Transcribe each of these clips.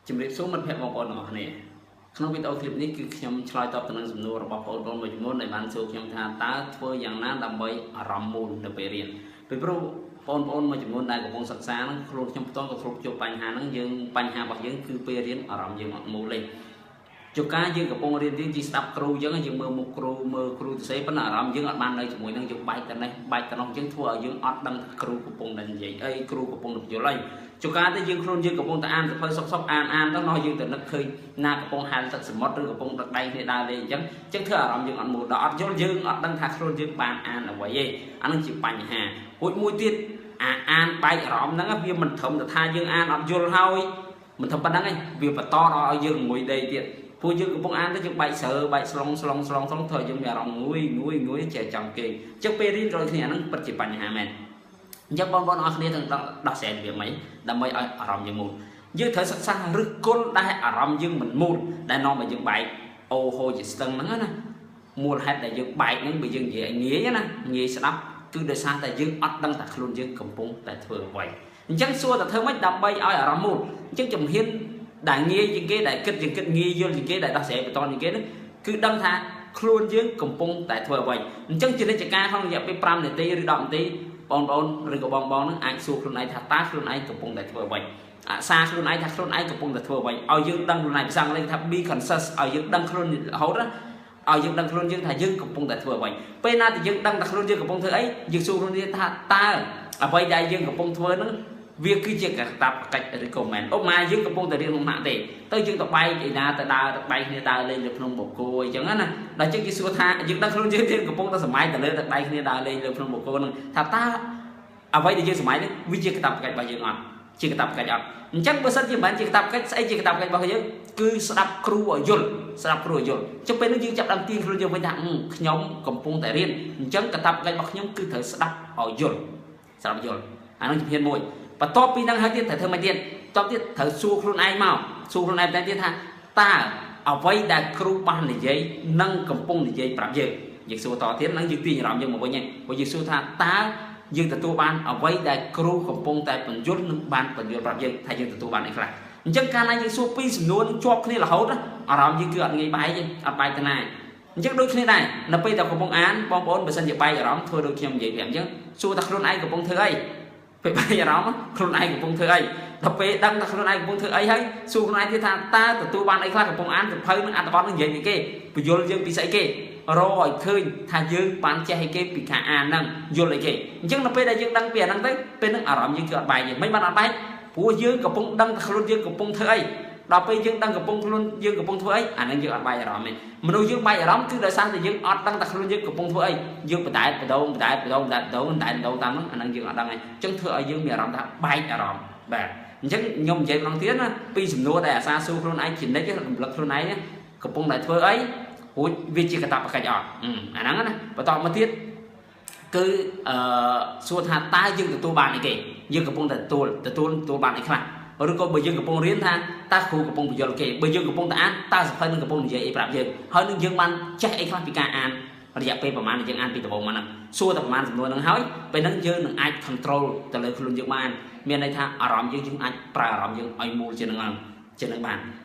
ជំរាបសួរមិត្តភក្តិបងប្អូនទាំងអស់គ្នាក្នុងវីដេអូឃ្លីបនេះគឺខ្ញុំឆ្លើយតបទៅនឹងសំណួររបស់បងប្អូនមួយចំនួនដែលបានសួរខ្ញុំថាតើធ្វើយ៉ាងណាដើម្បីអារម្មណ៍មូលនៅពេលរៀនពីព្រោះបងប្អូនមួយចំនួនដែលកំពុងសិក្សាហ្នឹងខ្លួនខ្ញុំផ្ទាល់ក៏ធ្លាប់ជួបបញ្ហាហ្នឹងយើងបញ្ហារបស់យើងគឺពេលរៀនអារម្មណ៍យើងអត់មូលទេជួនកាលយើងកំពុងរៀនជាស្ដាប់គ្រូអញ្ចឹងយើងមើលមុខគ្រូមើលគ្រូទៅសេប៉ុន្តែអារម្មណ៍យើងអត់បាននៅជាមួយនឹងយើងបែកទៅនេះបែកទៅនោះអញ្ចឹងធ្វើឲ្យយើងអត់ដឹងថាគ្រូកំពុងតែនិយាយអីគ្រូកំពុងតែបញ្យល់អីជួនកាលទៅយើងខ្លួនយើងកំពុងតែអានសភៅសុកអានទៅនោះយើងទៅនឹកឃើញណាកំពុងហែលទឹកសមុទ្រឬកំពុងដឹកដៃគ្នាដើរលេងអញ្ចឹងធ្វើអារម្មណ៍យើងអត់មូលដល់អត់យល់យើងអត់ដឹងថាខ្លួនយើងបានអានអ្វីទេអានឹងជាបញ្ហាមួយទៀតអានបែកអារម្មណ៍ហ្នឹងវាមិនត្រឹមតែថាយើងអានអត់យល់ហើយមិនត្រឹមប៉ុណ្្នឹងទេវាបន្តដល់ឲ្យយើងងុយដេកទៀតពួកយើងកំពុងអានទៅយើងបែកស្រើបែកស្លងធ្វើយើងមានអារម្មណ៍ងុយចេះចង់គេអញ្ចឹងពេលរៀនដូចគ្នាហ្នឹងពិតជាបញ្ហាមែនអញ្ចឹងបងប្អូនអរគ្នាទាំងដោះស្រាយរបៀបម៉េចដើម្បីឲ្យអារម្មណ៍យើងមូលយើងត្រូវសិក្សាឫសគល់ដែលអារម្មណ៍យើងមិនមូលដែលនាំឲ្យយើងបែកអូហូជាស្ទឹងហ្នឹងណាមូលហេតុដែលយើងបែកហ្នឹងបើយើងនិយាយឲ្យងាយណាងាយស្ដាប់គឺដោយសារតែយើងអត់ដឹងថាខ្លួនយើងកំពុងតែធ្វើអ្វីអញ្ចឹងសួរតែធ្វើម៉េចដើម្បីឲ្យអារម្មណ៍មូលអញ្ចឹងជំហានដែលងាយជាងគេដែលគិតងាយយល់ជាងគេដែលដោះស្រាយបន្តជាងគេហ្នឹងគឺដឹងថាខ្លួនយើងកំពុងតែធ្វើអ្វីអញ្ចឹងជានិច្ចការក្នុងរយៈពេល5នាទីឬ10នាទីបងប្អូនឬក៏បងហ្នឹងអាចសួរខ្លួនឯងថាតើខ្លួនឯងកំពុងតែធ្វើអ្វីអាសាខ្លួនឯងថាខ្លួនឯងកំពុងតែធ្វើអ្វីឲ្យយើងដឹងខ្លួនឯងភាសាអង់គ្លេសថា be conscious ឲ្យយើងដឹងខ្លួនរហូតណាឲ្យយើងដឹងខ្លួនយើងថាយើងកំពុងតែធ្វើអ្វីពេលណាដែលយើងដឹងថាខ្លួនយើងកំពុងធ្វើអីយើងសួរខ្លួនយើងថាតើអ្វីដែលយើងកំពុងធ្វើហ្នឹងវាគឺជាកាតព្វកិច្ចឬក៏មិនឧបមាយើងកំពុងតែរៀនក្នុងម៉ាក់ទេទៅយើងទៅបែកឯណាទៅដើរទៅបែកគ្នាដើរលេងលើភ្នំបូកគោអញ្ចឹងណាដល់ចឹងគេសួរថាយើងដឹងខ្លួនយើងកំពុងតែសម័យទៅលើទៅបែកគ្នាដើរលេងលើភ្នំបូកគោហ្នឹងថាតើអ្វីដែលយើងសម័យនេះវាជាកាតព្វកិច្ចរបស់យើងអត់ជាកាតព្វកិច្ចអត់អញ្ចឹងបើសិនជាមិនជាកាតព្វកិច្ចស្អីជាកាតព្វកិច្ចរបស់យើងគឺស្ដាប់គ្រូឲ្យយល់ស្ដាប់គ្រូឲ្យយល់ចុះពេលនោះយើងចាប់ដើមទាញខ្លួនយើងវិញថាខ្ញុំកំពុងតែរៀនអញ្ចឹងកាតព្វកិច្ចរបស់ខ្ញុំគឺត្រូវស្ដាប់ឲ្យយល់ស្ដាប់យល់អានោះជាភានមួយបន្ទាប់ពីហ្នឹងហើយទៀតត្រូវធ្វើម៉េចទៀតបន្ទាប់ទៀតត្រូវសួរខ្លួនឯងមកសួរខ្លួនឯងតែទៀតថាតើអ្វីដែលគ្រូបាននិយាយនិងកំពុងនិយាយប្រាប់យើងសួរតទៀតហ្នឹងយើងទាញអារម្មណ៍យើងមកវិញព្រោះយើងសួរថាតើយើងទទួលបានអ្វីដែលគ្រូកំពុងតែបញ្យល់និងបានបញ្យល់ប្រាប់យើងថាយើងទទួលបានអីខ្លះអញ្ចឹងកាលណាយើងសួរពីសំណួរជាប់គ្នារហូតអារម្មណ៍យើងគឺអត់ងាយបែកទេអត់បែកទៅណាអញ្ចឹងដូចគ្នាដែរនៅពេលតែកំពុងអានបងប្អូនបើសិនជាបែកអារម្មណ៍ធ្វើដូចខ្ញុំនិយាយប្រាប់អញ្ចឹងសួរថាខ្លួនឯងកំពុងធ្វើអីពេលបែកអារម្មណ៍ខ្លួនឯងកំពុងធ្វើអីដល់ពេលដឹងថាខ្លួនឯងកំពុងធ្វើអីហើយសួរខ្លួនឯងទៀតថាតើទទួលបានអីខ្លះកំពុងអានសភៅនឹងអត្ថបទនឹងនិយាយពីគេបញ្យល់យើងពីស្អីគេរកឲ្យឃើញថាយើងបានចេះអីគេពីការអានហ្នឹងយល់អីគេអញ្ចឹងនៅពេលដែលយើងដឹងពីអាហ្នឹងទៅពេលហ្នឹងអារម្មណ៍យើងគឺអត់បែកទេមិនបានអត់បែកព្រោះយើងកំពុងដឹងថាខ្លួនយើងកំពុងធ្វើអីដល់ពេលយើងដឹងខ្លួនយើងកំពុងធ្វើអីអាហ្នឹងយើងអត់បែកអារម្មណ៍ទេមនុស្សយើងបែកអារម្មណ៍គឺដោយសារតែយើងអត់ដឹងថាខ្លួនយើងកំពុងធ្វើអីយើងបដែតបដូងតាមហ្នឹងអាហ្នឹងយើងអត់ដឹងទេអញ្ចឹងធ្វើឲ្យយើងមានអារម្មណ៍ថាបែកអារម្មណ៍បាទអញ្ចឹងខ្ញុំនិយាយម្ដងទៀតណាពីសំណួរដែលអាសាសួរខ្លួនឯងជានិច្ចរំលឹកខ្លួនឯងកំពុងតែធ្វើអីរួចវាជាកាតព្វកិច្ចអត់អាហ្នឹងណាបន្តមកទៀតគឺសួរថាតើយើងទទួលបានអីគេយើងកំពុងតែទទួលបានអីខ្លះឬក៏បើយើងកំពុងរៀនថាតើគ្រូកំពុងបញ្យល់គេបើយើងកំពុងតែអានតើសភៅនឹងកំពុងនិយាយអីប្រាប់យើងហើយនឹងយើងបានចេះអីខ្លះពីការអានរយៈពេលប្រហែលដែលយើងអានពីដំបូងមកហ្នឹងសួរតែប្រហែលសំណួរហ្នឹងហើយពេលហ្នឹងយើងនឹងអាច control ទៅលើខ្លួនយើងបានមានន័យថាអារម្មណ៍យើងអាចប្រើអារម្មណ៍យើងឲ្យមូលជាងហ្នឹង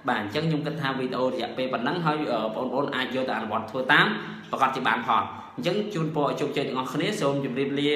បានអញ្ចឹងខ្ញុំគិតថាវីដេអូរយៈពេលប៉ុណ្ណឹងហើយបងប្អូនអាចយកទៅអនុវត្តធ្វើតាមប្រកាសជាបានផលអញ្ចឹងជូនពរឲ្យជោគជ័យទាំងអស់គ្នាសូមជម្រាបលា